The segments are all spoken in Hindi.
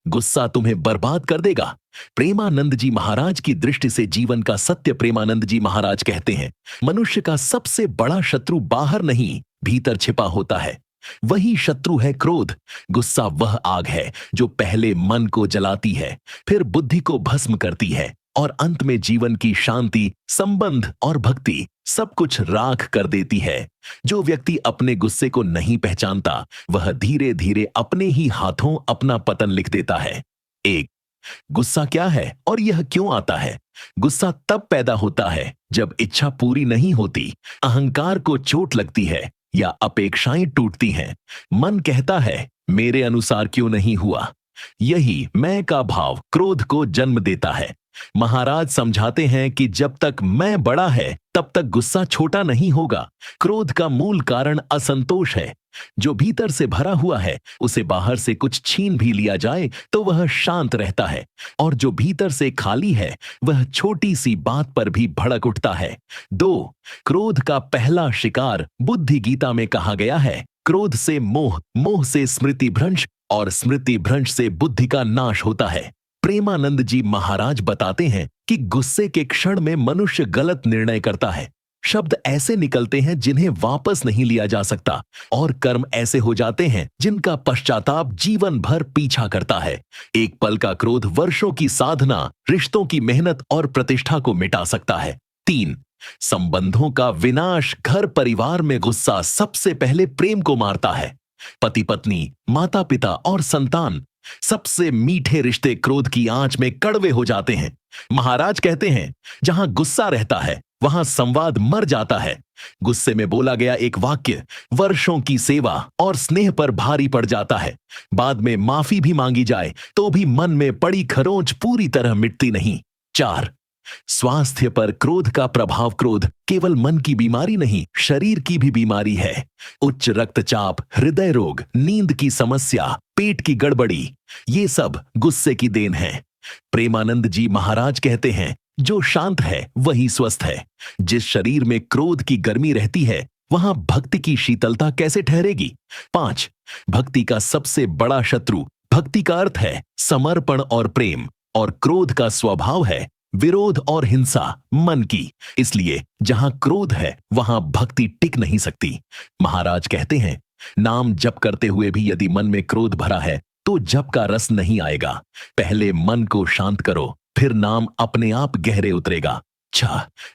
गुस्सा तुम्हें बर्बाद कर देगा। प्रेमानंद जी महाराज की दृष्टि से जीवन का सत्य प्रेमानंद जी महाराज कहते हैं, मनुष्य का सबसे बड़ा शत्रु बाहर नहीं, भीतर छिपा होता है। वही शत्रु है क्रोध। गुस्सा वह आग है जो पहले मन को जलाती है, फिर बुद्धि को भस्म करती है और अंत में जीवन की शांति, संबंध और भक्ति सब कुछ राख कर देती है। जो व्यक्ति अपने गुस्से को नहीं पहचानता, वह धीरे धीरे अपने ही हाथों अपना पतन लिख देता है। एक, गुस्सा क्या है और यह क्यों आता है? गुस्सा तब पैदा होता है जब इच्छा पूरी नहीं होती, अहंकार को चोट लगती है या अपेक्षाएं टूटती हैं। मन कहता है मेरे अनुसार क्यों नहीं हुआ। यही मैं का भाव क्रोध को जन्म देता है। महाराज समझाते हैं कि जब तक मैं बड़ा है तब तक गुस्सा छोटा नहीं होगा। क्रोध का मूल कारण असंतोष है। जो भीतर से भरा हुआ है, उसे बाहर से कुछ छीन भी लिया जाए तो वह शांत रहता है, और जो भीतर से खाली है वह छोटी सी बात पर भी भड़क उठता है। दो, क्रोध का पहला शिकार बुद्धि गीता में कहा गया है, क्रोध से मोह, मोह से स्मृति भ्रंश और स्मृति भ्रंश से बुद्धि का नाश होता है। प्रेमानंद जी महाराज बताते हैं कि गुस्से के क्षण में मनुष्य गलत निर्णय करता है। शब्द ऐसे निकलते हैं जिन्हें वापस नहीं लिया जा सकता, और कर्म ऐसे हो जाते हैं जिनका पश्चाताप जीवन भर पीछा करता है। एक पल का क्रोध वर्षों की साधना, रिश्तों की मेहनत और प्रतिष्ठा को मिटा सकता है। तीन, संबंधों का विनाश। घर परिवार में गुस्सा सबसे पहले प्रेम को मारता है। पति पत्नी, माता पिता और संतान, सबसे मीठे रिश्ते क्रोध की आंच में कड़वे हो जाते हैं। महाराज कहते हैं, जहां गुस्सा रहता है वहां संवाद मर जाता है। गुस्से में बोला गया एक वाक्य वर्षों की सेवा और स्नेह पर भारी पड़ जाता है। बाद में माफी भी मांगी जाए तो भी मन में पड़ी खरोंच पूरी तरह मिटती नहीं। चार, स्वास्थ्य पर क्रोध का प्रभाव। क्रोध केवल मन की बीमारी नहीं, शरीर की भी बीमारी है। उच्च रक्तचाप, हृदय रोग, नींद की समस्या, पेट की गड़बड़ी, ये सब गुस्से की देन है। प्रेमानंद जी महाराज कहते हैं, जो शांत है वही स्वस्थ है। जिस शरीर में क्रोध की गर्मी रहती है वहां भक्ति की शीतलता कैसे ठहरेगी। पांच, भक्ति का सबसे बड़ा शत्रु। भक्ति का अर्थ है समर्पण और प्रेम, और क्रोध का स्वभाव है विरोध और हिंसा, मन की। इसलिए जहां क्रोध है वहां भक्ति टिक नहीं सकती। महाराज कहते हैं, नाम जप करते हुए भी यदि मन में क्रोध भरा है तो जप का रस नहीं आएगा। पहले मन को शांत करो, फिर नाम अपने आप गहरे उतरेगा। छह,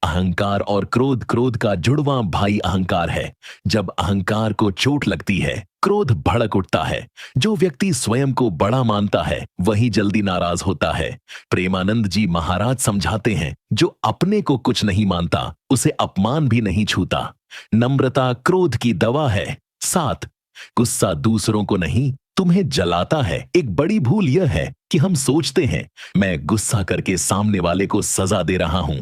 अहंकार और क्रोध। क्रोध का जुड़वां भाई अहंकार है। जब अहंकार को चोट लगती है, क्रोध भड़क उठता है। जो व्यक्ति स्वयं को बड़ा मानता है वही जल्दी नाराज होता है। प्रेमानंद जी महाराज समझाते हैं, जो अपने को कुछ नहीं मानता उसे अपमान भी नहीं छूता। नम्रता क्रोध की दवा है। सात, गुस्सा दूसरों को नहीं, तुम्हें जलाता है। एक बड़ी भूल यह है कि हम सोचते हैं मैं गुस्सा करके सामने वाले को सजा दे रहा हूं।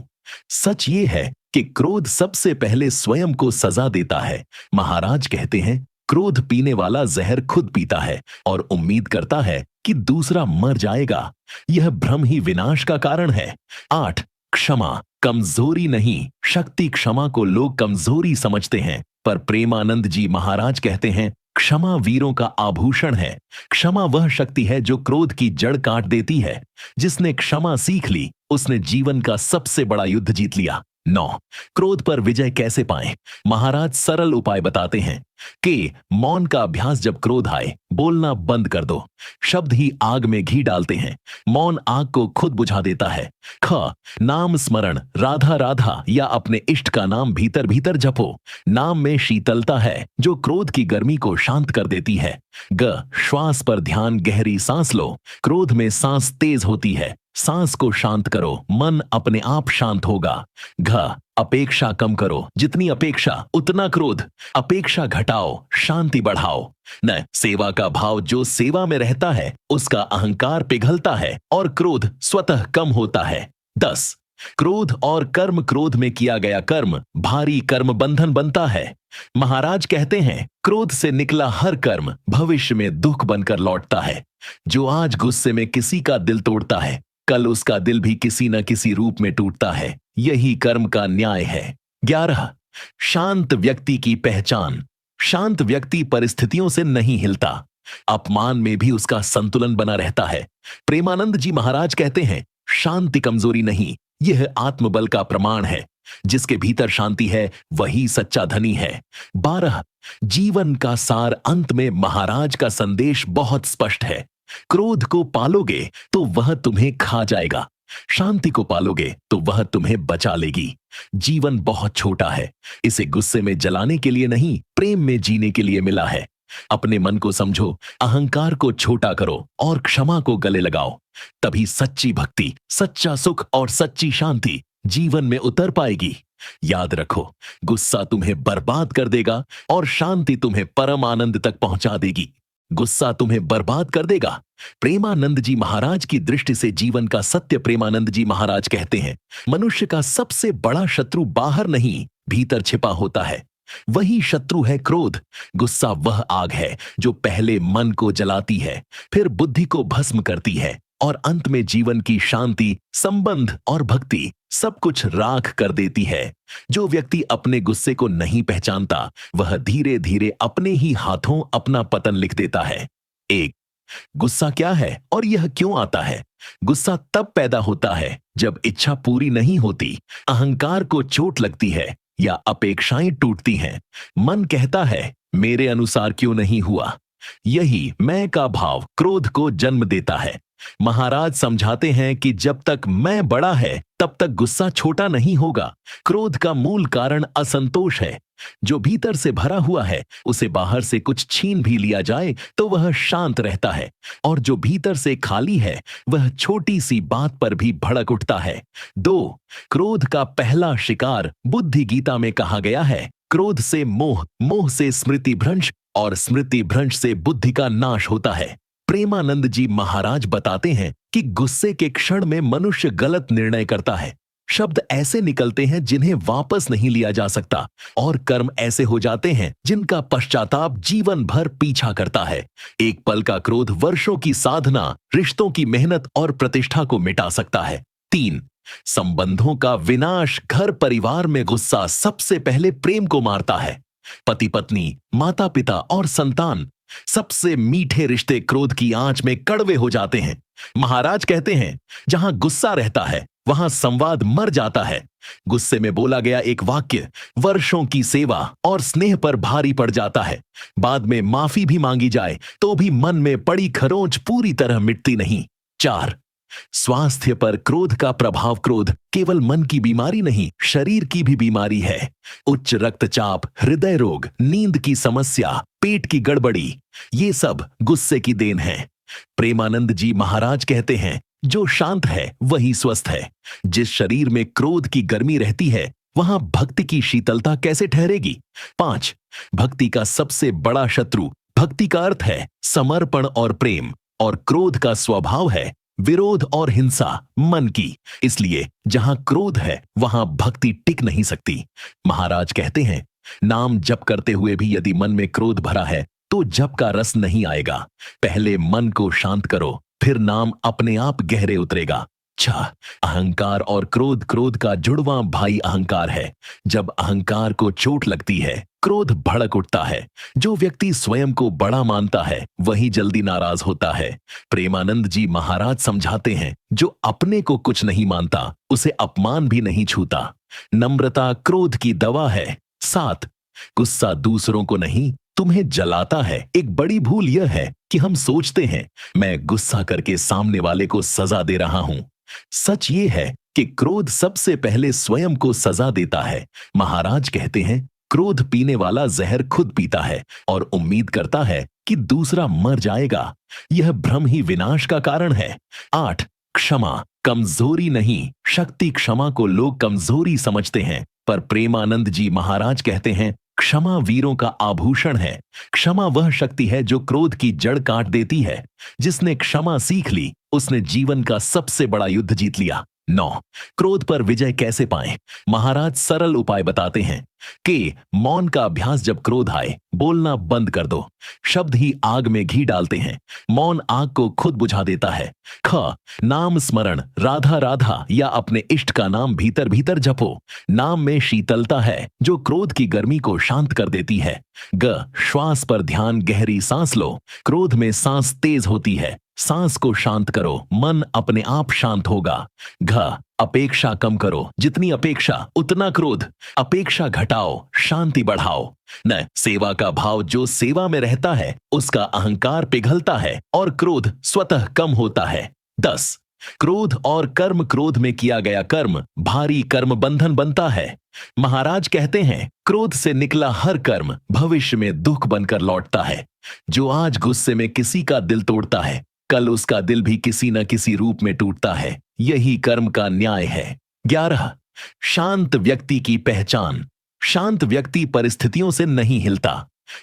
सच ये है कि क्रोध सबसे पहले स्वयं को सजा देता है। महाराज कहते हैं, क्रोध पीने वाला जहर खुद पीता है और उम्मीद करता है कि दूसरा मर जाएगा। यह भ्रम ही विनाश का कारण है। आठ, क्षमा कमजोरी नहीं, शक्ति। क्षमा को लोग कमजोरी समझते हैं, पर प्रेमानंद जी महाराज कहते हैं, क्षमा वीरों का आभूषण है। क्षमा वह शक्ति है जो क्रोध की जड़ काट देती है। जिसने क्षमा सीख ली उसने जीवन का सबसे बड़ा युद्ध जीत लिया। 9, क्रोध पर विजय कैसे पाएं? महाराज सरल उपाय बताते हैं कि मौन का अभ्यास। जब क्रोध आए बोलना बंद कर दो। शब्द ही आग में घी डालते हैं, मौन आग को खुद बुझा देता है। ख, नाम स्मरण। राधा राधा या अपने इष्ट का नाम भीतर भीतर जपो। नाम में शीतलता है जो क्रोध की गर्मी को शांत कर देती है। ग, श्वास पर ध्यान। गहरी सांस लो। क्रोध में सांस तेज होती है। सांस को शांत करो, मन अपने आप शांत होगा। घ, अपेक्षा कम करो। जितनी अपेक्षा उतना क्रोध। अपेक्षा घटाओ, शांति बढ़ाओ। न, सेवा का भाव। जो सेवा में रहता है उसका अहंकार पिघलता है और क्रोध स्वतः कम होता है। 10, क्रोध और कर्म। क्रोध में किया गया कर्म भारी कर्म बंधन बनता है। महाराज कहते हैं, क्रोध से निकला हर कर्म भविष्य में दुख बनकर लौटता है। जो आज गुस्से में किसी का दिल तोड़ता है, कल उसका दिल भी किसी न किसी रूप में टूटता है। यही कर्म का न्याय है। 11, शांत व्यक्ति की पहचान। शांत व्यक्ति परिस्थितियों से नहीं हिलता, अपमान में भी उसका संतुलन बना रहता है। प्रेमानंद जी महाराज कहते हैं, शांति कमजोरी नहीं, यह आत्मबल का प्रमाण है। जिसके भीतर शांति है वही सच्चा धनी है। 12 जीवन का सार। अंत में महाराज का संदेश बहुत स्पष्ट है। क्रोध को पालोगे तो वह तुम्हें खा जाएगा, शांति को पालोगे तो वह तुम्हें बचा लेगी। जीवन बहुत छोटा है, इसे गुस्से में जलाने के लिए नहीं, प्रेम में जीने के लिए मिला है। अपने मन को समझो, अहंकार को छोटा करो और क्षमा को गले लगाओ, तभी सच्ची भक्ति, सच्चा सुख और सच्ची शांति जीवन में उतर पाएगी। याद रखो, गुस्सा तुम्हें बर्बाद कर देगा और शांति तुम्हें परम आनंद तक पहुंचा देगी। गुस्सा तुम्हें बर्बाद कर देगा। प्रेमानंद जी महाराज की दृष्टि से जीवन का सत्य। प्रेमानंद जी महाराज कहते हैं, मनुष्य का सबसे बड़ा शत्रु बाहर नहीं, भीतर छिपा होता है। वही शत्रु है क्रोध। गुस्सा वह आग है जो पहले मन को जलाती है, फिर बुद्धि को भस्म करती है और अंत में जीवन की शांति, संबंध और भक्ति सब कुछ राख कर देती है। जो व्यक्ति अपने गुस्से को नहीं पहचानता, वह धीरे धीरे अपने ही हाथों अपना पतन लिख देता है। 1 गुस्सा क्या है और यह क्यों आता है? गुस्सा तब पैदा होता है जब इच्छा पूरी नहीं होती, अहंकार को चोट लगती है या अपेक्षाएं टूटती हैं। मन कहता है, मेरे अनुसार क्यों नहीं हुआ। यही मैं का भाव क्रोध को जन्म देता है। महाराज समझाते हैं कि जब तक मैं बड़ा है तब तक गुस्सा छोटा नहीं होगा। क्रोध का मूल कारण असंतोष है। जो भीतर से भरा हुआ है, उसे बाहर से कुछ छीन भी लिया जाए तो वह शांत रहता है, और जो भीतर से खाली है वह छोटी सी बात पर भी भड़क उठता है। 2 क्रोध का पहला शिकार बुद्धि गीता में कहा गया है। क्रोध से मोह, मोह से स्मृति भ्रंश और स्मृति भ्रंश से बुद्धि का नाश होता है। प्रेमानंद जी महाराज बताते हैं कि गुस्से के क्षण में मनुष्य गलत निर्णय करता है। शब्द ऐसे निकलते हैं जिन्हें वापस नहीं लिया जा सकता, और कर्म ऐसे हो जाते हैं जिनका पश्चाताप जीवन भर पीछा करता है। एक पल का क्रोध वर्षों की साधना, रिश्तों की मेहनत और प्रतिष्ठा को मिटा सकता है। 3 संबंधों का विनाश। घर परिवार में गुस्सा सबसे पहले प्रेम को मारता है। पति पत्नी, माता पिता और संतान, सबसे मीठे रिश्ते क्रोध की आंच में कड़वे हो जाते हैं। महाराज कहते हैं, जहां गुस्सा रहता है वहां संवाद मर जाता है। गुस्से में बोला गया एक वाक्य वर्षों की सेवा और स्नेह पर भारी पड़ जाता है। बाद में माफी भी मांगी जाए तो भी मन में पड़ी खरोंच पूरी तरह मिटती नहीं। 4 स्वास्थ्य पर क्रोध का प्रभाव। क्रोध केवल मन की बीमारी नहीं, शरीर की भी बीमारी है। उच्च रक्तचाप, हृदय रोग, नींद की समस्या, पेट की गड़बड़ी, ये सब गुस्से की देन है। प्रेमानंद जी महाराज कहते हैं, जो शांत है वही स्वस्थ है। जिस शरीर में क्रोध की गर्मी रहती है, वहां भक्ति की शीतलता कैसे ठहरेगी। 5 भक्ति का सबसे बड़ा शत्रु। भक्ति का अर्थ है समर्पण और प्रेम, और क्रोध का स्वभाव है विरोध और हिंसा मन की। इसलिए जहां क्रोध है वहां भक्ति टिक नहीं सकती। महाराज कहते हैं, नाम जप करते हुए भी यदि मन में क्रोध भरा है तो जप का रस नहीं आएगा। पहले मन को शांत करो, फिर नाम अपने आप गहरे उतरेगा। 6 अहंकार और क्रोध। क्रोध का जुड़वां भाई अहंकार है। जब अहंकार को चोट लगती है, क्रोध भड़क उठता है। जो व्यक्ति स्वयं को बड़ा मानता है वही जल्दी नाराज होता है। प्रेमानंद जी महाराज समझाते हैं, जो अपने को कुछ नहीं मानता उसे अपमान भी नहीं छूता। नम्रता क्रोध की दवा है। 7 गुस्सा दूसरों को नहीं, तुम्हें जलाता है। एक बड़ी भूल यह है कि हम सोचते हैं, मैं गुस्सा करके सामने वाले को सजा दे रहा हूं। सच ये है कि क्रोध सबसे पहले स्वयं को सजा देता है। महाराज कहते हैं, क्रोध पीने वाला जहर खुद पीता है और उम्मीद करता है कि दूसरा मर जाएगा। यह भ्रम ही विनाश का कारण है। 8 क्षमा कमजोरी नहीं, शक्ति। क्षमा को लोग कमजोरी समझते हैं, पर प्रेमानंद जी महाराज कहते हैं, क्षमा वीरों का आभूषण है। क्षमा वह शक्ति है जो क्रोध की जड़ काट देती है। जिसने क्षमा सीख ली उसने जीवन का सबसे बड़ा युद्ध जीत लिया। 9। क्रोध पर विजय कैसे पाएं? महाराज सरल उपाय बताते हैं कि मौन का अभ्यास। जब क्रोध आए बोलना बंद कर दो। शब्द ही आग में घी डालते हैं, मौन आग को खुद बुझा देता है। ख। नाम स्मरण, राधा राधा या अपने इष्ट का नाम भीतर भीतर जपो। नाम में शीतलता है जो क्रोध की गर्मी को शांत कर देती है। ग। श्वास पर ध्यान, गहरी सांस लो। क्रोध में सांस तेज होती है, सांस को शांत करो, मन अपने आप शांत होगा। घ। अपेक्षा कम करो, जितनी अपेक्षा उतना क्रोध। अपेक्षा घटाओ, शांति बढ़ाओ। न। सेवा का भाव, जो सेवा में रहता है उसका अहंकार पिघलता है और क्रोध स्वतः कम होता है। 10। क्रोध और कर्म, क्रोध में किया गया कर्म भारी कर्म बंधन बनता है। महाराज कहते हैं क्रोध से निकला हर कर्म भविष्य में दुख बनकर लौटता है। जो आज गुस्से में किसी का दिल तोड़ता है, कल उसका दिल भी किसी न किसी रूप में टूटता है। यही कर्म का न्याय है। 11। शांत व्यक्ति की पहचान। शांत व्यक्ति परिस्थितियों से नहीं हिलता,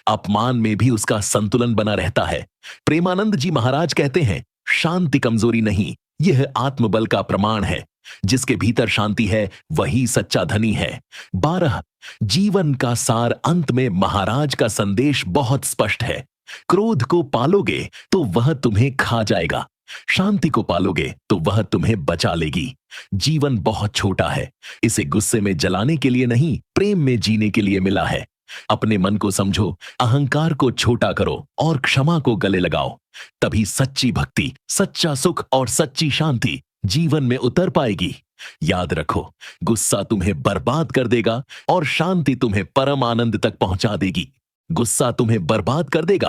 अपमान में भी उसका संतुलन बना रहता है। प्रेमानंद जी महाराज कहते हैं शांति कमजोरी नहीं, यह आत्मबल का प्रमाण है। जिसके भीतर शांति है वही सच्चा धनी है। 12। जीवन का सार। अंत में महाराज का संदेश बहुत स्पष्ट है। क्रोध को पालोगे तो वह तुम्हें खा जाएगा, शांति को पालोगे तो वह तुम्हें बचा लेगी। जीवन बहुत छोटा है, इसे गुस्से में जलाने के लिए नहीं, प्रेम में जीने के लिए मिला है। अपने मन को समझो, अहंकार को छोटा करो और क्षमा को गले लगाओ। तभी सच्ची भक्ति, सच्चा सुख और सच्ची शांति जीवन में उतर पाएगी। याद रखो, गुस्सा तुम्हें बर्बाद कर देगा और शांति तुम्हें परम आनंद तक पहुंचा देगी। गुस्सा तुम्हें बर्बाद कर देगा।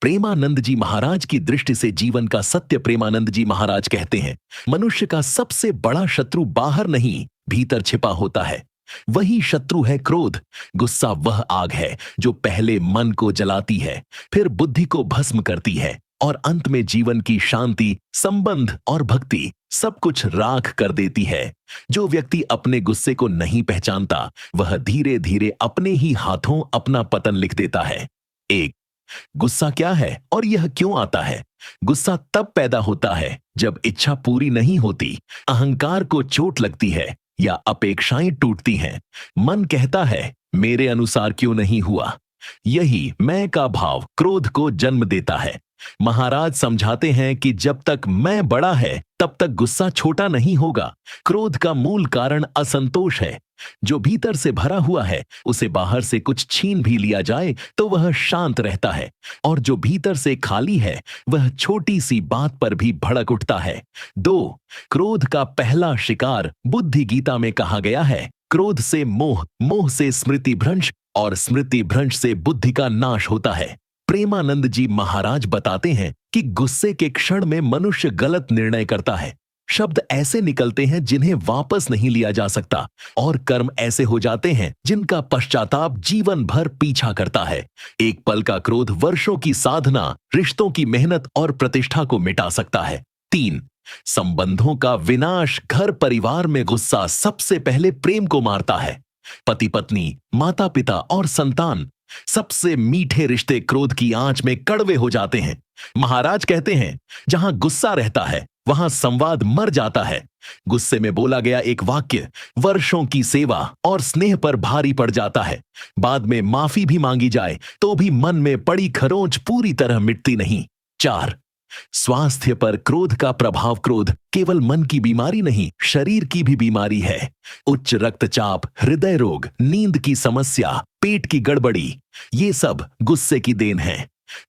प्रेमानंद जी महाराज की दृष्टि से जीवन का सत्य। प्रेमानंद जी महाराज कहते हैं मनुष्य का सबसे बड़ा शत्रु बाहर नहीं, भीतर छिपा होता है। वही शत्रु है क्रोध। गुस्सा वह आग है जो पहले मन को जलाती है, फिर बुद्धि को भस्म करती है और अंत में जीवन की शांति, संबंध और भक्ति सब कुछ राख कर देती है। जो व्यक्ति अपने गुस्से को नहीं पहचानता वह धीरे धीरे अपने ही हाथों अपना पतन लिख देता है। 1। गुस्सा क्या है और यह क्यों आता है? गुस्सा तब पैदा होता है जब इच्छा पूरी नहीं होती, अहंकार को चोट लगती है या अपेक्षाएं टूटती हैं। मन कहता है मेरे अनुसार क्यों नहीं हुआ। यही मैं का भाव क्रोध को जन्म देता है। महाराज समझाते हैं कि जब तक मैं बड़ा है तब तक गुस्सा छोटा नहीं होगा। क्रोध का मूल कारण असंतोष है। जो भीतर से भरा हुआ है उसे बाहर से कुछ छीन भी लिया जाए तो वह शांत रहता है, और जो भीतर से खाली है वह छोटी सी बात पर भी भड़क उठता है। 2। क्रोध का पहला शिकार बुद्धि गीता में कहा गया है। क्रोध से मोह, मोह से स्मृति भ्रंश और स्मृति भ्रंश से बुद्धि का नाश होता है। प्रेमानंद जी महाराज बताते हैं कि गुस्से के क्षण में मनुष्य गलत निर्णय करता है। शब्द ऐसे निकलते हैं जिन्हें वापस नहीं लिया जा सकता, और कर्म ऐसे हो जाते हैं जिनका पश्चाताप जीवन भर पीछा करता है। एक पल का क्रोध वर्षों की साधना, रिश्तों की मेहनत और प्रतिष्ठा को मिटा सकता है। 3। संबंधों का विनाश। घर परिवार में गुस्सा सबसे पहले प्रेम को मारता है। पति पत्नी, माता पिता और संतान, सबसे मीठे रिश्ते क्रोध की आंच में कड़वे हो जाते हैं। महाराज कहते हैं जहां गुस्सा रहता है वहां संवाद मर जाता है। गुस्से में बोला गया एक वाक्य वर्षों की सेवा और स्नेह पर भारी पड़ जाता है। बाद में माफी भी मांगी जाए तो भी मन में पड़ी खरोंच पूरी तरह मिटती नहीं। 4। स्वास्थ्य पर क्रोध का प्रभाव। क्रोध केवल मन की बीमारी नहीं, शरीर की भी बीमारी है। उच्च रक्तचाप, हृदय रोग, नींद की समस्या, पेट की गड़बड़ी, ये सब गुस्से की देन है।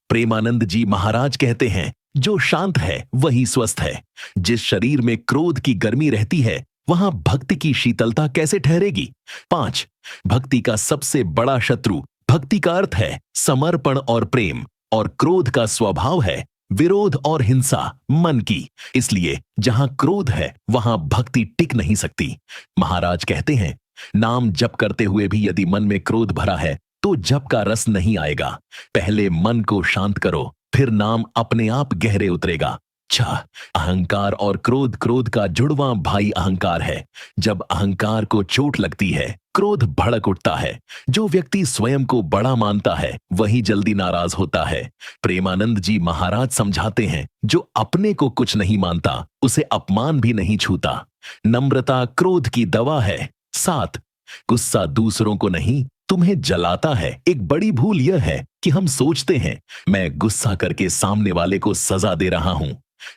प्रेमानंद जी महाराज कहते हैं जो शांत है वही स्वस्थ है। जिस शरीर में क्रोध की गर्मी रहती है वहां भक्ति की शीतलता कैसे ठहरेगी। 5। भक्ति का सबसे बड़ा शत्रु। भक्ति का अर्थ है समर्पण और प्रेम, और क्रोध का स्वभाव है विरोध और हिंसा मन की। इसलिए जहां क्रोध है वहां भक्ति टिक नहीं सकती। महाराज कहते हैं नाम जप करते हुए भी यदि मन में क्रोध भरा है तो जप का रस नहीं आएगा। पहले मन को शांत करो, फिर नाम अपने आप गहरे उतरेगा। अच्छा, अहंकार और क्रोध क्रोध का जुड़वां भाई अहंकार है। जब अहंकार को चोट लगती है, क्रोध भड़क उठता है। जो व्यक्ति स्वयं को बड़ा मानता है वही जल्दी नाराज होता है। प्रेमानंद जी महाराज समझाते हैं, जो अपने को कुछ नहीं मानता उसे अपमान भी नहीं छूता। नम्रता क्रोध की दवा है। 7, गुस्सा दूसरों को नहीं तुम्हें जलाता है। एक बड़ी भूल यह है कि हम सोचते हैं मैं गुस्सा करके सामने वाले को सजा दे रहा हूं।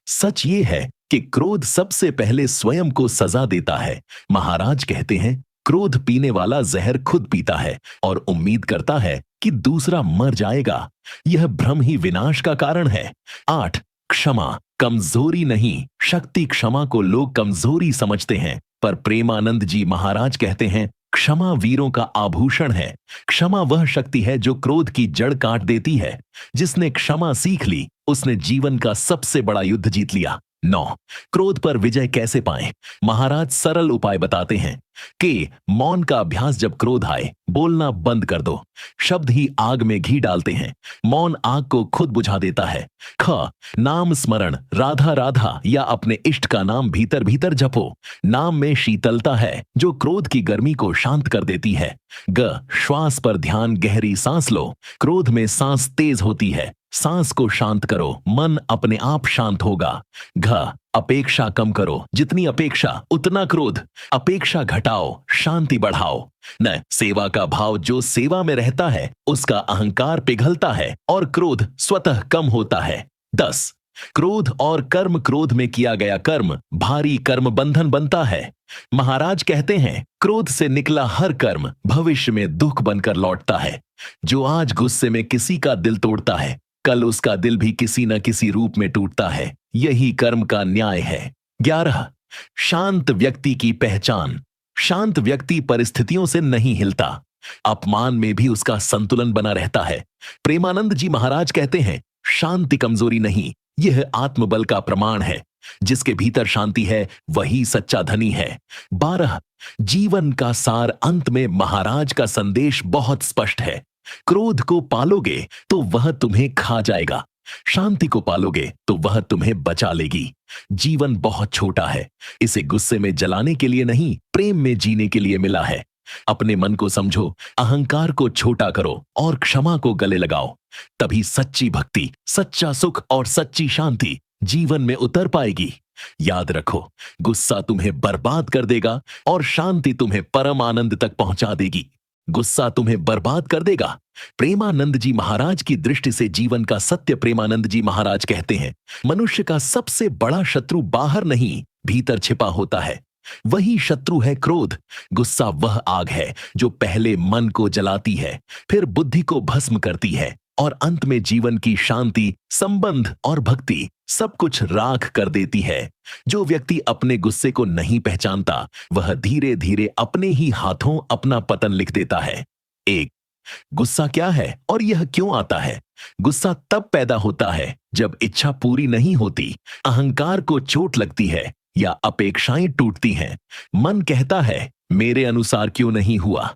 सच ये है कि क्रोध सबसे पहले स्वयं को सजा देता है। महाराज कहते हैं, क्रोध पीने वाला जहर खुद पीता है और उम्मीद करता है कि दूसरा मर जाएगा। यह भ्रम ही विनाश का कारण है। 8, क्षमा कमजोरी नहीं, शक्ति क्षमा को लोग कमजोरी समझते हैं, पर प्रेमानंद जी महाराज कहते हैं, क्षमा वीरों का आभूषण है। क्षमा वह शक्ति है जो क्रोध की जड़ काट देती है। जिसने क्षमा सीख ली उसने जीवन का सबसे बड़ा युद्ध जीत लिया। 9, क्रोध पर विजय कैसे पाएं? महाराज सरल उपाय बताते हैं कि मौन का अभ्यास। जब क्रोध आए बोलना बंद कर दो। शब्द ही आग में घी डालते हैं। मौन आग को खुद बुझा देता है। ख, नाम स्मरण, राधा राधा या अपने इष्ट का नाम भीतर भीतर जपो। नाम में शीतलता है जो क्रोध की गर्मी को शांत कर देती है। ग, श्वास पर ध्यान, गहरी सांस लो। क्रोध में सांस तेज होती है। सांस को शांत करो, मन अपने आप शांत होगा। घ, अपेक्षा कम करो। जितनी अपेक्षा उतना क्रोध। अपेक्षा घटाओ, शांति बढ़ाओ। न, सेवा का भाव जो सेवा में रहता है उसका अहंकार पिघलता है और क्रोध स्वतः कम होता है। 10, क्रोध और कर्म, क्रोध में किया गया कर्म भारी कर्म बंधन बनता है। महाराज कहते हैं, क्रोध से निकला हर कर्म भविष्य में दुख बनकर लौटता है। जो आज गुस्से में किसी का दिल तोड़ता है, कल उसका दिल भी किसी न किसी रूप में टूटता है। यही कर्म का न्याय है। 11, शांत व्यक्ति की पहचान। शांत व्यक्ति परिस्थितियों से नहीं हिलता। अपमान में भी उसका संतुलन बना रहता है। प्रेमानंद जी महाराज कहते हैं, शांति कमजोरी नहीं, यह आत्मबल का प्रमाण है। जिसके भीतर शांति है वही सच्चा धनी है। 12, जीवन का सार। अंत में महाराज का संदेश बहुत स्पष्ट है। क्रोध को पालोगे तो वह तुम्हें खा जाएगा, शांति को पालोगे तो वह तुम्हें बचा लेगी। जीवन बहुत छोटा है, इसे गुस्से में जलाने के लिए नहीं, प्रेम में जीने के लिए मिला है। अपने मन को समझो, अहंकार को छोटा करो और क्षमा को गले लगाओ। तभी सच्ची भक्ति, सच्चा सुख और सच्ची शांति जीवन में उतर पाएगी। याद रखो, गुस्सा तुम्हें बर्बाद कर देगा और शांति तुम्हें परम आनंद तक पहुंचा देगी। गुस्सा तुम्हें बर्बाद कर देगा। प्रेमानंद जी महाराज की दृष्टि से जीवन का सत्य। प्रेमानंद जी महाराज कहते हैं, मनुष्य का सबसे बड़ा शत्रु बाहर नहीं भीतर छिपा होता है। वही शत्रु है क्रोध। गुस्सा वह आग है जो पहले मन को जलाती है, फिर बुद्धि को भस्म करती है और अंत में जीवन की शांति, संबंध और भक्ति सब कुछ राख कर देती है। जो व्यक्ति अपने गुस्से को नहीं पहचानता वह धीरे धीरे अपने ही हाथों अपना पतन लिख देता है। 1, गुस्सा क्या है और यह क्यों आता है? गुस्सा तब पैदा होता है जब इच्छा पूरी नहीं होती, अहंकार को चोट लगती है या अपेक्षाएं टूटती हैं। मन कहता है, मेरे अनुसार क्यों नहीं हुआ।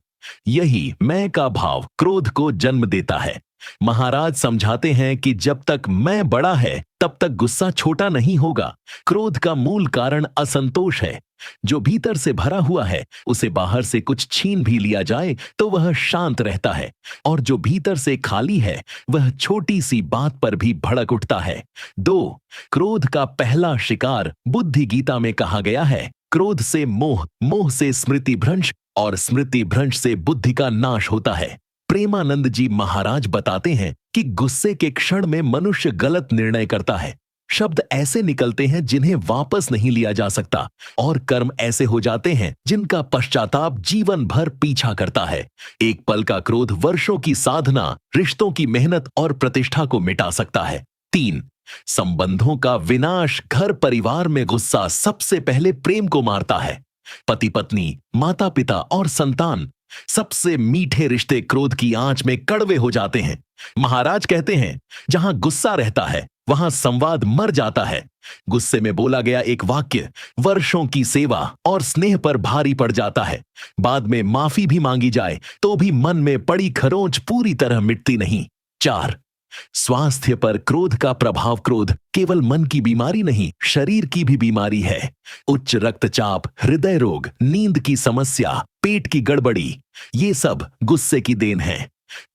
यही मैं का भाव क्रोध को जन्म देता है। महाराज समझाते हैं कि जब तक मैं बड़ा है तब तक गुस्सा छोटा नहीं होगा। क्रोध का मूल कारण असंतोष है। जो भीतर से भरा हुआ है उसे बाहर से कुछ छीन भी लिया जाए तो वह शांत रहता है, और जो भीतर से खाली है वह छोटी सी बात पर भी भड़क उठता है। 2, क्रोध का पहला शिकार बुद्धि गीता में कहा गया है। क्रोध से मोह, मोह से स्मृति भ्रंश और स्मृति भ्रंश से बुद्धि का नाश होता है। प्रेमानंद जी महाराज बताते हैं कि गुस्से के क्षण में मनुष्य गलत निर्णय करता है। शब्द ऐसे निकलते हैं जिन्हें वापस नहीं लिया जा सकता, और कर्म ऐसे हो जाते हैं जिनका पश्चाताप जीवन भर पीछा करता है। एक पल का क्रोध वर्षों की साधना, रिश्तों की मेहनत और प्रतिष्ठा को मिटा सकता है। 3, संबंधों का विनाश। घर परिवार में गुस्सा सबसे पहले प्रेम को मारता है। पति पत्नी, माता पिता और संतान, सबसे मीठे रिश्ते क्रोध की आंच में कड़वे हो जाते हैं। महाराज कहते हैं, जहां गुस्सा रहता है वहां संवाद मर जाता है। गुस्से में बोला गया एक वाक्य वर्षों की सेवा और स्नेह पर भारी पड़ जाता है। बाद में माफी भी मांगी जाए तो भी मन में पड़ी खरोंच पूरी तरह मिटती नहीं। 4, स्वास्थ्य पर क्रोध का प्रभाव। क्रोध केवल मन की बीमारी नहीं, शरीर की भी बीमारी है। उच्च रक्तचाप, हृदय रोग, नींद की समस्या, पेट की गड़बड़ी, ये सब गुस्से की देन है।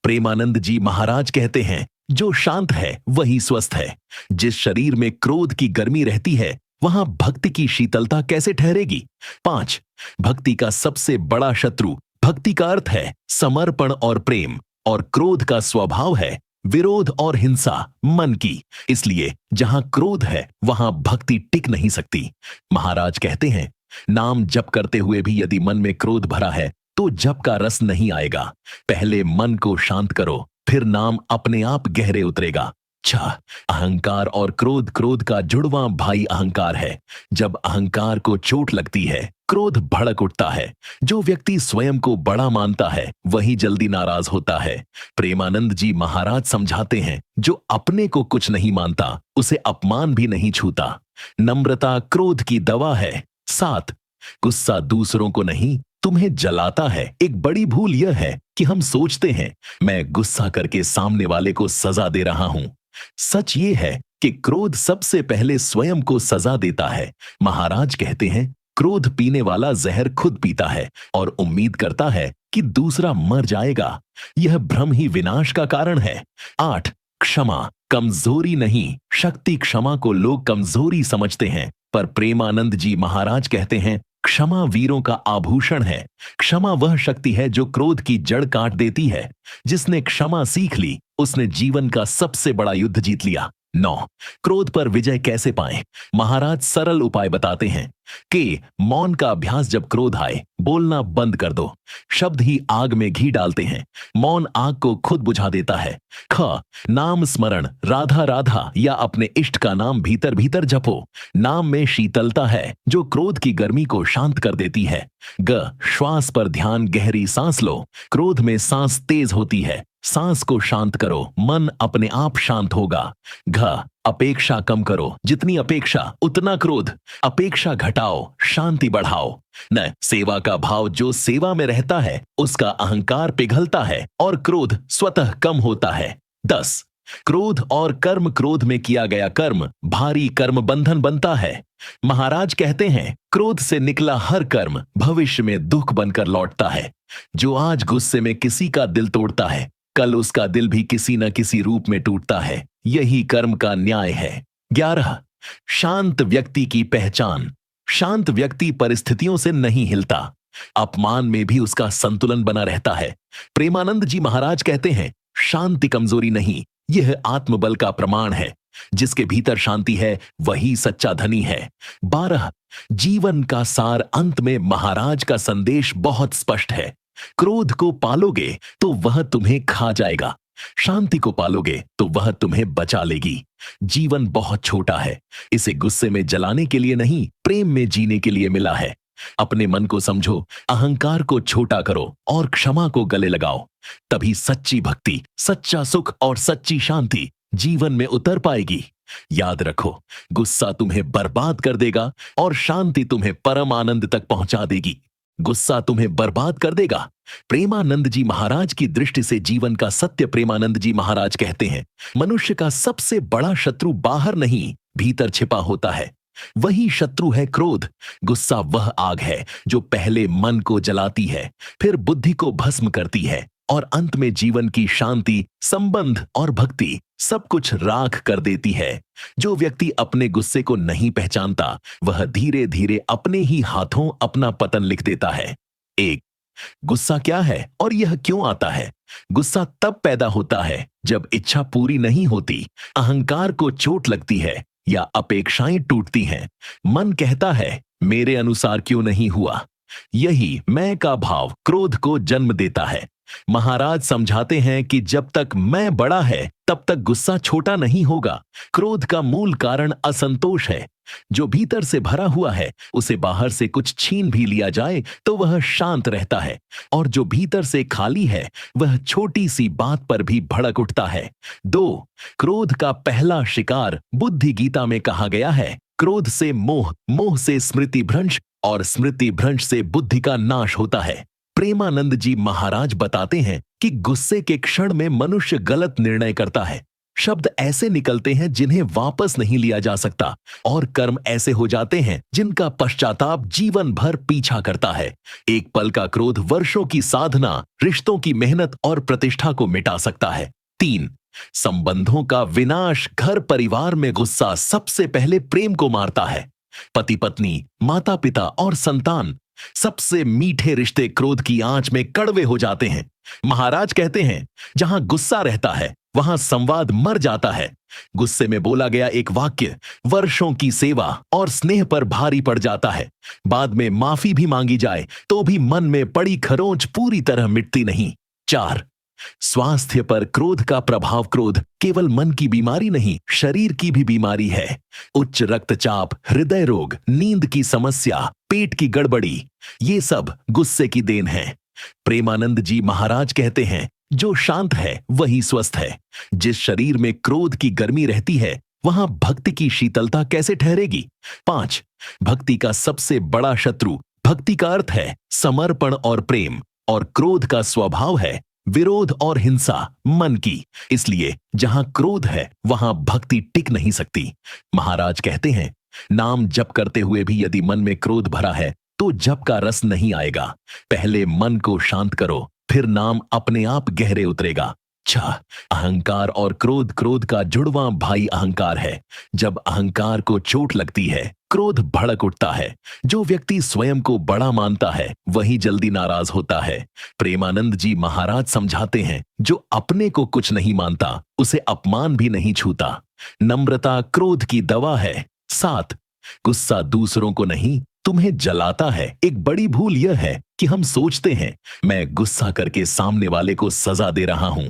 प्रेमानंद जी महाराज कहते हैं, जो शांत है वही स्वस्थ है। जिस शरीर में क्रोध की गर्मी रहती है, वहां भक्ति की शीतलता कैसे ठहरेगी? 5, भक्ति का सबसे बड़ा शत्रु। भक्ति का अर्थ है समर्पण और प्रेम, और क्रोध का स्वभाव है विरोध और हिंसा मन की। इसलिए जहां क्रोध है वहां भक्ति टिक नहीं सकती। महाराज कहते हैं, नाम जप करते हुए भी यदि मन में क्रोध भरा है तो जप का रस नहीं आएगा। पहले मन को शांत करो, फिर नाम अपने आप गहरे उतरेगा। 6, अहंकार और क्रोध। क्रोध का जुड़वां भाई अहंकार है। जब अहंकार को चोट लगती है, क्रोध भड़क उठता है। जो व्यक्ति स्वयं को बड़ा मानता है वही जल्दी नाराज होता है। प्रेमानंद जी महाराज समझाते हैं, जो अपने को कुछ नहीं मानता उसे अपमान भी नहीं छूता। नम्रता क्रोध की दवा है। 7, गुस्सा दूसरों को नहीं, तुम्हें जलाता है। एक बड़ी भूल यह है कि हम सोचते हैं, मैं गुस्सा करके सामने वाले को सजा दे रहा हूं। सच ये है कि क्रोध सबसे पहले स्वयं को सजा देता है। महाराज कहते हैं, क्रोध पीने वाला जहर खुद पीता है और उम्मीद करता है कि दूसरा मर जाएगा। यह भ्रम ही विनाश का कारण है। 8, क्षमा कमजोरी नहीं, शक्ति। क्षमा को लोग कमजोरी समझते हैं, पर प्रेमानंद जी महाराज कहते हैं, क्षमा वीरों का आभूषण है। क्षमा वह शक्ति है जो क्रोध की जड़ काट देती है। जिसने क्षमा सीख ली उसने जीवन का सबसे बड़ा युद्ध जीत लिया। 9, क्रोध पर विजय कैसे पाएं? महाराज सरल उपाय बताते हैं कि मौन का अभ्यास। जब क्रोध आए बोलना बंद कर दो। शब्द ही आग में घी डालते हैं, मौन आग को खुद बुझा देता है। ख, नाम स्मरण। राधा राधा या अपने इष्ट का नाम भीतर भीतर जपो। नाम में शीतलता है जो क्रोध की गर्मी को शांत कर देती है। ग, श्वास पर ध्यान। गहरी सांस लो। क्रोध में सांस तेज होती है। सांस को शांत करो, मन अपने आप शांत होगा। घ, अपेक्षा कम करो। जितनी अपेक्षा उतना क्रोध। अपेक्षा घटाओ, शांति बढ़ाओ। न, सेवा का भाव। जो सेवा में रहता है उसका अहंकार पिघलता है और क्रोध स्वतः कम होता है। 10, क्रोध और कर्म। क्रोध में किया गया कर्म भारी कर्म बंधन बनता है। महाराज कहते हैं, क्रोध से निकला हर कर्म भविष्य में दुख बनकर लौटता है। जो आज गुस्से में किसी का दिल तोड़ता है, कल उसका दिल भी किसी न किसी रूप में टूटता है। यही कर्म का न्याय है। 11, शांत व्यक्ति की पहचान। शांत व्यक्ति परिस्थितियों से नहीं हिलता। अपमान में भी उसका संतुलन बना रहता है। प्रेमानंद जी महाराज कहते हैं, शांति कमजोरी नहीं, यह आत्मबल का प्रमाण है। जिसके भीतर शांति है वही सच्चा धनी है। 12, जीवन का सार। अंत में महाराज का संदेश बहुत स्पष्ट है। क्रोध को पालोगे तो वह तुम्हें खा जाएगा, शांति को पालोगे तो वह तुम्हें बचा लेगी। जीवन बहुत छोटा है, इसे गुस्से में जलाने के लिए नहीं, प्रेम में जीने के लिए मिला है। अपने मन को समझो, अहंकार को छोटा करो और क्षमा को गले लगाओ। तभी सच्ची भक्ति, सच्चा सुख और सच्ची शांति जीवन में उतर पाएगी। याद रखो, गुस्सा तुम्हें बर्बाद कर देगा और शांति तुम्हें परम आनंद तक पहुंचा देगी। गुस्सा तुम्हें बर्बाद कर देगा। प्रेमानंद जी महाराज की दृष्टि से जीवन का सत्य। प्रेमानंद जी महाराज कहते हैं, मनुष्य का सबसे बड़ा शत्रु बाहर नहीं, भीतर छिपा होता है। वही शत्रु है क्रोध। गुस्सा वह आग है जो पहले मन को जलाती है, फिर बुद्धि को भस्म करती है और अंत में जीवन की शांति, संबंध और भक्ति सब कुछ राख कर देती है। जो व्यक्ति अपने गुस्से को नहीं पहचानता वह धीरे धीरे अपने ही हाथों अपना पतन लिख देता है। 1, गुस्सा क्या है और यह क्यों आता है? गुस्सा तब पैदा होता है जब इच्छा पूरी नहीं होती, अहंकार को चोट लगती है या अपेक्षाएं टूटती हैं। मन कहता है, मेरे अनुसार क्यों नहीं हुआ। यही मैं का भाव क्रोध को जन्म देता है। महाराज समझाते हैं कि जब तक मैं बड़ा है तब तक गुस्सा छोटा नहीं होगा। क्रोध का मूल कारण असंतोष है। जो भीतर से भरा हुआ है उसे बाहर से कुछ छीन भी लिया जाए तो वह शांत रहता है, और जो भीतर से खाली है वह छोटी सी बात पर भी भड़क उठता है। 2, क्रोध का पहला शिकार। बुद्धि गीता में कहा गया है, क्रोध से मोह, मोह से स्मृति भ्रंश और स्मृति भ्रंश से बुद्धि का नाश होता है। प्रेमानंद जी महाराज बताते हैं कि गुस्से के क्षण में मनुष्य गलत निर्णय करता है। शब्द ऐसे निकलते हैं जिन्हें वापस नहीं लिया जा सकता, और कर्म ऐसे हो जाते हैं जिनका पश्चाताप जीवन भर पीछा करता है। एक पल का क्रोध वर्षों की साधना, रिश्तों की मेहनत और प्रतिष्ठा को मिटा सकता है। 3, संबंधों का विनाश। घर परिवार में गुस्सा सबसे पहले प्रेम को मारता है। पति पत्नी, माता पिता और संतान, सबसे मीठे रिश्ते क्रोध की आंच में कड़वे हो जाते हैं। महाराज कहते हैं, जहां गुस्सा रहता है वहां संवाद मर जाता है। गुस्से में बोला गया एक वाक्य वर्षों की सेवा और स्नेह पर भारी पड़ जाता है। बाद में माफी भी मांगी जाए तो भी मन में पड़ी खरोंच पूरी तरह मिटती नहीं। 4, स्वास्थ्य पर क्रोध का प्रभाव। क्रोध केवल मन की बीमारी नहीं, शरीर की भी बीमारी है। उच्च रक्तचाप, हृदय रोग, नींद की समस्या, पेट की गड़बड़ी, ये सब गुस्से की देन है। प्रेमानंद जी महाराज कहते हैं, जो शांत है वही स्वस्थ है। जिस शरीर में क्रोध की गर्मी रहती है वहां भक्ति की शीतलता कैसे ठहरेगी। 5, भक्ति का सबसे बड़ा शत्रु। भक्ति का अर्थ है समर्पण और प्रेम, और क्रोध का स्वभाव है विरोध और हिंसा मन की। इसलिए जहां क्रोध है वहां भक्ति टिक नहीं सकती। महाराज कहते हैं, नाम जप करते हुए भी यदि मन में क्रोध भरा है तो जप का रस नहीं आएगा। पहले मन को शांत करो, फिर नाम अपने आप गहरे उतरेगा। 6, अहंकार और क्रोध। क्रोध का जुड़वां भाई अहंकार है। जब अहंकार को चोट लगती है क्रोध भड़क उठता है। जो व्यक्ति स्वयं को बड़ा मानता है वही जल्दी नाराज होता है। प्रेमानंद जी महाराज समझाते हैं, जो अपने को कुछ नहीं मानता उसे अपमान भी नहीं छूता। नम्रता क्रोध की दवा है। 7, गुस्सा दूसरों को नहीं तुम्हें जलाता है। एक बड़ी भूल यह है कि हम सोचते हैं मैं गुस्सा करके सामने वाले को सजा दे रहा हूं।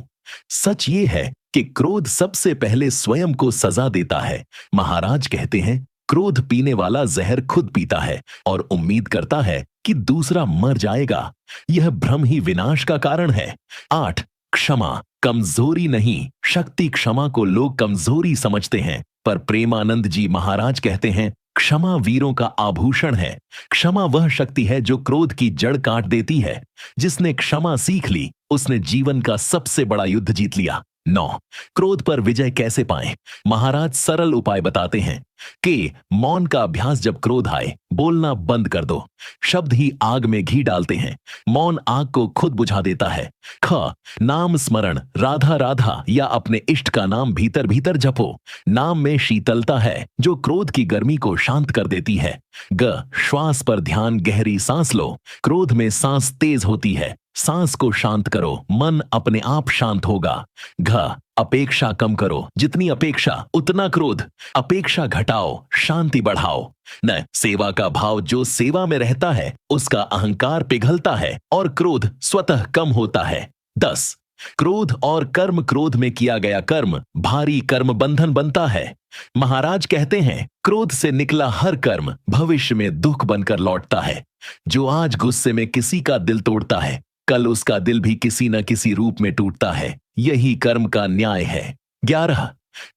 सच ये है कि क्रोध सबसे पहले स्वयं को सजा देता है। महाराज कहते हैं, क्रोध पीने वाला जहर खुद पीता है और उम्मीद करता है कि दूसरा मर जाएगा। यह भ्रम ही विनाश का कारण है। 8, क्षमा कमजोरी नहीं, शक्ति। क्षमा को लोग कमजोरी समझते हैं, पर प्रेमानंद जी महाराज कहते हैं, क्षमा वीरों का आभूषण है। क्षमा वह शक्ति है जो क्रोध की जड़ काट देती है। जिसने क्षमा सीख ली उसने जीवन का सबसे बड़ा युद्ध जीत लिया। 9, क्रोध पर विजय कैसे पाएं। महाराज सरल उपाय बताते हैं कि मौन का अभ्यास। जब क्रोध आए बोलना बंद कर दो। शब्द ही आग में घी डालते हैं, मौन आग को खुद बुझा देता है। ख, नाम स्मरण। राधा राधा या अपने इष्ट का नाम भीतर भीतर जपो। नाम में शीतलता है जो क्रोध की गर्मी को शांत कर देती है। ग, श्वास पर ध्यान। गहरी सांस लो। क्रोध में सांस तेज होती है। सांस को शांत करो, मन अपने आप शांत होगा। घ, अपेक्षा कम करो। जितनी अपेक्षा उतना क्रोध। अपेक्षा घटाओ, शांति बढ़ाओ। न, सेवा का भाव। जो सेवा में रहता है उसका अहंकार पिघलता है और क्रोध स्वतः कम होता है। 10, क्रोध और कर्म। क्रोध में किया गया कर्म भारी कर्म बंधन बनता है। महाराज कहते हैं, क्रोध से निकला हर कर्म भविष्य में दुख बनकर लौटता है। जो आज गुस्से में किसी का दिल तोड़ता है कल उसका दिल भी किसी न किसी रूप में टूटता है। यही कर्म का न्याय है। 11,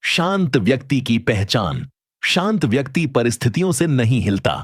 शांत व्यक्ति की पहचान। शांत व्यक्ति परिस्थितियों से नहीं हिलता।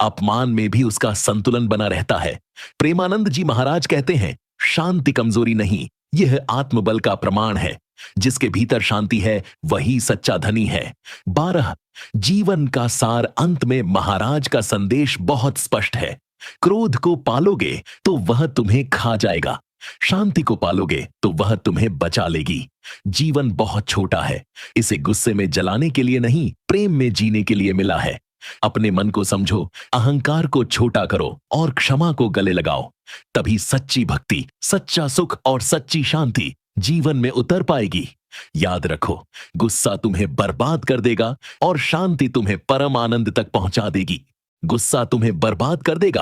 अपमान में भी उसका संतुलन बना रहता है। प्रेमानंद जी महाराज कहते हैं, शांति कमजोरी नहीं, यह आत्मबल का प्रमाण है। जिसके भीतर शांति है वही सच्चा धनी है। 12, जीवन का सार। अंत में महाराज का संदेश बहुत स्पष्ट है। क्रोध को पालोगे तो वह तुम्हें खा जाएगा, शांति को पालोगे तो वह तुम्हें बचा लेगी। जीवन बहुत छोटा है, इसे गुस्से में जलाने के लिए नहीं, प्रेम में जीने के लिए मिला है। अपने मन को समझो, अहंकार को छोटा करो और क्षमा को गले लगाओ। तभी सच्ची भक्ति, सच्चा सुख और सच्ची शांति जीवन में उतर पाएगी। याद रखो, गुस्सा तुम्हें बर्बाद कर देगा और शांति तुम्हें परम आनंद तक पहुंचा देगी। गुस्सा तुम्हें बर्बाद कर देगा।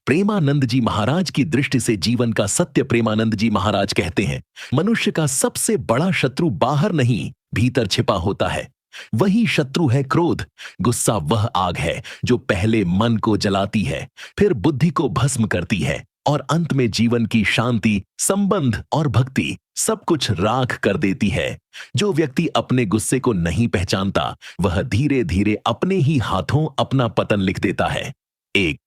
प्रेमानंद जी महाराज की दृष्टि से जीवन का सत्य। प्रेमानंद जी महाराज कहते हैं, मनुष्य का सबसे बड़ा शत्रु बाहर नहीं भीतर छिपा होता है। वही शत्रु है क्रोध। गुस्सा वह आग है जो पहले मन को जलाती है, फिर बुद्धि को भस्म करती है और अंत में जीवन की शांति, संबंध और भक्ति सब कुछ राख कर देती है। जो व्यक्ति अपने गुस्से को नहीं पहचानता वह धीरे धीरे अपने ही हाथों अपना पतन लिख देता है। 1,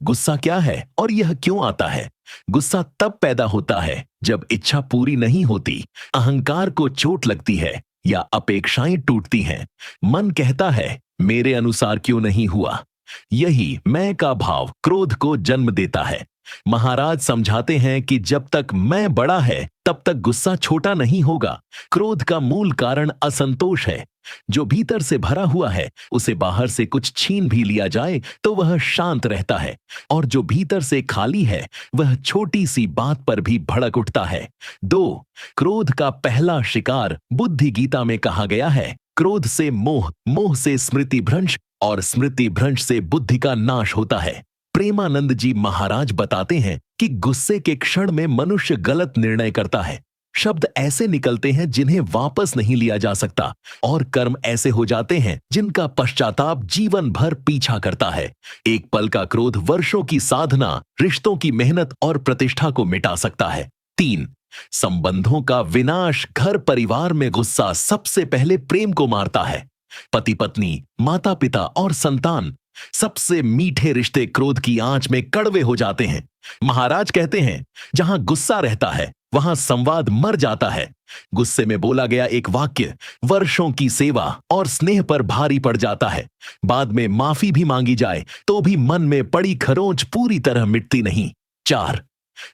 गुस्सा क्या है और यह क्यों आता है। गुस्सा तब पैदा होता है जब इच्छा पूरी नहीं होती, अहंकार को चोट लगती है, या अपेक्षाएं टूटती हैं। मन कहता है मेरे अनुसार क्यों नहीं हुआ। यही मैं का भाव क्रोध को जन्म देता है। महाराज समझाते हैं कि जब तक मैं बड़ा है तब तक गुस्सा छोटा नहीं होगा। क्रोध का मूल कारण असंतोष है। जो भीतर से भरा हुआ है उसे बाहर से कुछ छीन भी लिया जाए तो वह शांत रहता है, और जो भीतर से खाली है वह छोटी सी बात पर भी भड़क उठता है। 2, क्रोध का पहला शिकार बुद्धि गीता में कहा गया है। क्रोध से मोह, मोह से स्मृति भ्रंश, और स्मृति भ्रंश से बुद्धि का नाश होता है। प्रेमानंद जी महाराज बताते हैं कि गुस्से के क्षण में मनुष्य गलत निर्णय करता है। शब्द ऐसे निकलते हैं जिन्हें वापस नहीं लिया जा सकता, और कर्म ऐसे हो जाते हैं जिनका पश्चाताप जीवन भर पीछा करता है। एक पल का क्रोध वर्षों की साधना, रिश्तों की मेहनत और प्रतिष्ठा को मिटा सकता है। 3, संबंधों का विनाश। घर परिवार में गुस्सा सबसे पहले प्रेम को मारता है। पति पत्नी, माता पिता और संतान, सबसे मीठे रिश्ते क्रोध की आंच में कड़वे हो जाते हैं। महाराज कहते हैं जहां गुस्सा रहता है वहां संवाद मर जाता है। गुस्से में बोला गया एक वाक्य वर्षों की सेवा और स्नेह पर भारी पड़ जाता है। बाद में माफी भी मांगी जाए तो भी मन में पड़ी खरोंच पूरी तरह मिटती नहीं। 4,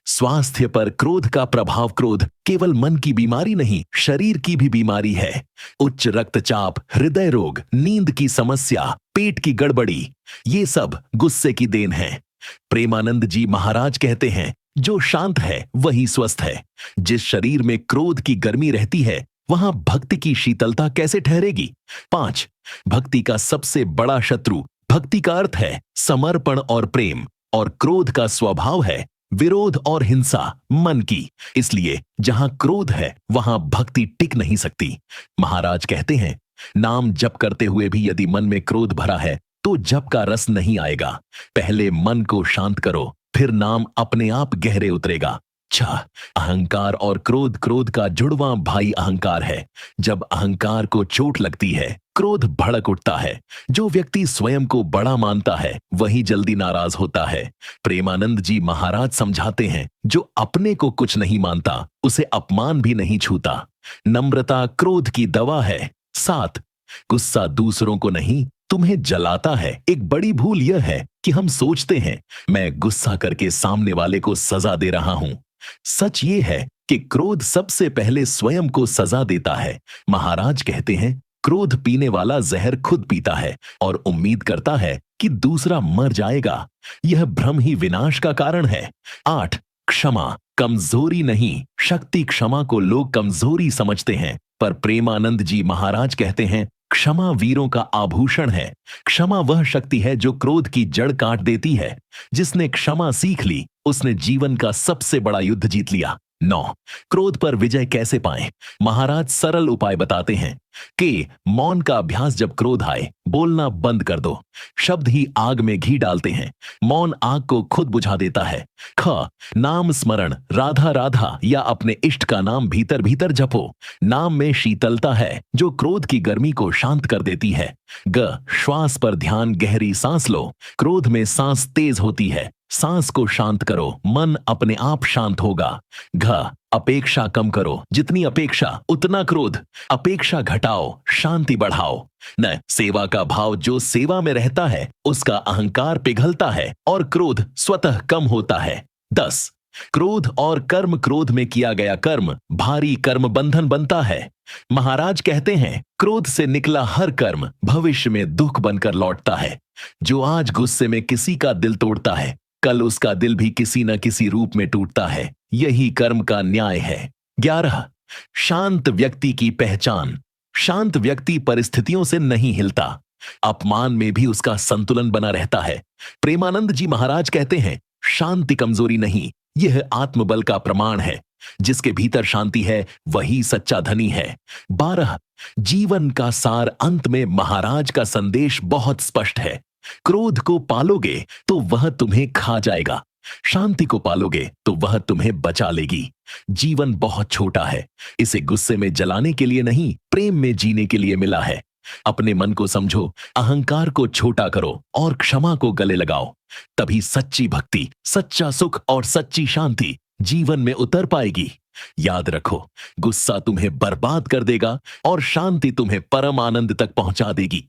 स्वास्थ्य पर क्रोध का प्रभाव। क्रोध केवल मन की बीमारी नहीं, शरीर की भी बीमारी है। उच्च रक्तचाप, हृदय रोग, नींद की समस्या, पेट की गड़बड़ी, ये सब गुस्से की देन है। प्रेमानंद जी महाराज कहते हैं जो शांत है वही स्वस्थ है। जिस शरीर में क्रोध की गर्मी रहती है वहां भक्ति की शीतलता कैसे ठहरेगी। 5, भक्ति का सबसे बड़ा शत्रु। भक्ति का अर्थ है समर्पण और प्रेम, और क्रोध का स्वभाव है विरोध और हिंसा मन की। इसलिए जहां क्रोध है वहां भक्ति टिक नहीं सकती। महाराज कहते हैं नाम जप करते हुए भी यदि मन में क्रोध भरा है तो जप का रस नहीं आएगा। पहले मन को शांत करो, फिर नाम अपने आप गहरे उतरेगा। 6, अहंकार और क्रोध। क्रोध का जुड़वां भाई अहंकार है। जब अहंकार को चोट लगती है क्रोध भड़क उठता है। जो व्यक्ति स्वयं को बड़ा मानता है वही जल्दी नाराज होता है। प्रेमानंद जी महाराज समझाते हैं जो अपने को कुछ नहीं मानता उसे अपमान भी नहीं छूता। नम्रता क्रोध की दवा है। 7, गुस्सा दूसरों को नहीं तुम्हें जलाता है। एक बड़ी भूल यह है कि हम सोचते हैं मैं गुस्सा करके सामने वाले को सजा दे रहा हूं। सच ये है कि क्रोध सबसे पहले स्वयं को सजा देता है। महाराज कहते हैं क्रोध पीने वाला जहर खुद पीता है और उम्मीद करता है कि दूसरा मर जाएगा। यह भ्रम ही विनाश का कारण है। 8, क्षमा कमजोरी नहीं, शक्ति। क्षमा को लोग कमजोरी समझते हैं, पर प्रेमानंद जी महाराज कहते हैं क्षमा वीरों का आभूषण है। क्षमा वह शक्ति है जो क्रोध की जड़ काट देती है। जिसने क्षमा सीख ली उसने जीवन का सबसे बड़ा युद्ध जीत लिया। 9, क्रोध पर विजय कैसे पाएं। महाराज सरल उपाय बताते हैं कि मौन का अभ्यास। जब क्रोध आए बोलना बंद कर दो। शब्द ही आग में घी डालते हैं, मौन आग को खुद बुझा देता है। ख, नाम स्मरण। राधा राधा या अपने इष्ट का नाम भीतर भीतर जपो। नाम में शीतलता है जो क्रोध की गर्मी को शांत कर देती है। ग, श्वास पर ध्यान। गहरी सांस लो। क्रोध में सांस तेज होती है। सांस को शांत करो, मन अपने आप शांत होगा। घ, अपेक्षा कम करो। जितनी अपेक्षा उतना क्रोध। अपेक्षा घटाओ, शांति बढ़ाओ। न, सेवा का भाव। जो सेवा में रहता है उसका अहंकार पिघलता है और क्रोध स्वतः कम होता है। 10, क्रोध और कर्म। क्रोध में किया गया कर्म भारी कर्म बंधन बनता है। महाराज कहते हैं क्रोध से निकला हर कर्म भविष्य में दुख बनकर लौटता है। जो आज गुस्से में किसी का दिल तोड़ता है कल उसका दिल भी किसी न किसी रूप में टूटता है। यही कर्म का न्याय है। 11, शांत व्यक्ति की पहचान। शांत व्यक्ति परिस्थितियों से नहीं हिलता। अपमान में भी उसका संतुलन बना रहता है। प्रेमानंद जी महाराज कहते हैं शांति कमजोरी नहीं, यह आत्मबल का प्रमाण है। जिसके भीतर शांति है वही सच्चा धनी है। 12, जीवन का सार। अंत में महाराज का संदेश बहुत स्पष्ट है। क्रोध को पालोगे तो वह तुम्हें खा जाएगा, शांति को पालोगे तो वह तुम्हें बचा लेगी। जीवन बहुत छोटा है, इसे गुस्से में जलाने के लिए नहीं प्रेम में जीने के लिए मिला है। अपने मन को समझो, अहंकार को छोटा करो और क्षमा को गले लगाओ। तभी सच्ची भक्ति, सच्चा सुख और सच्ची शांति जीवन में उतर पाएगी। याद रखो, गुस्सा तुम्हें बर्बाद कर देगा और शांति तुम्हें परम आनंद तक पहुंचा देगी।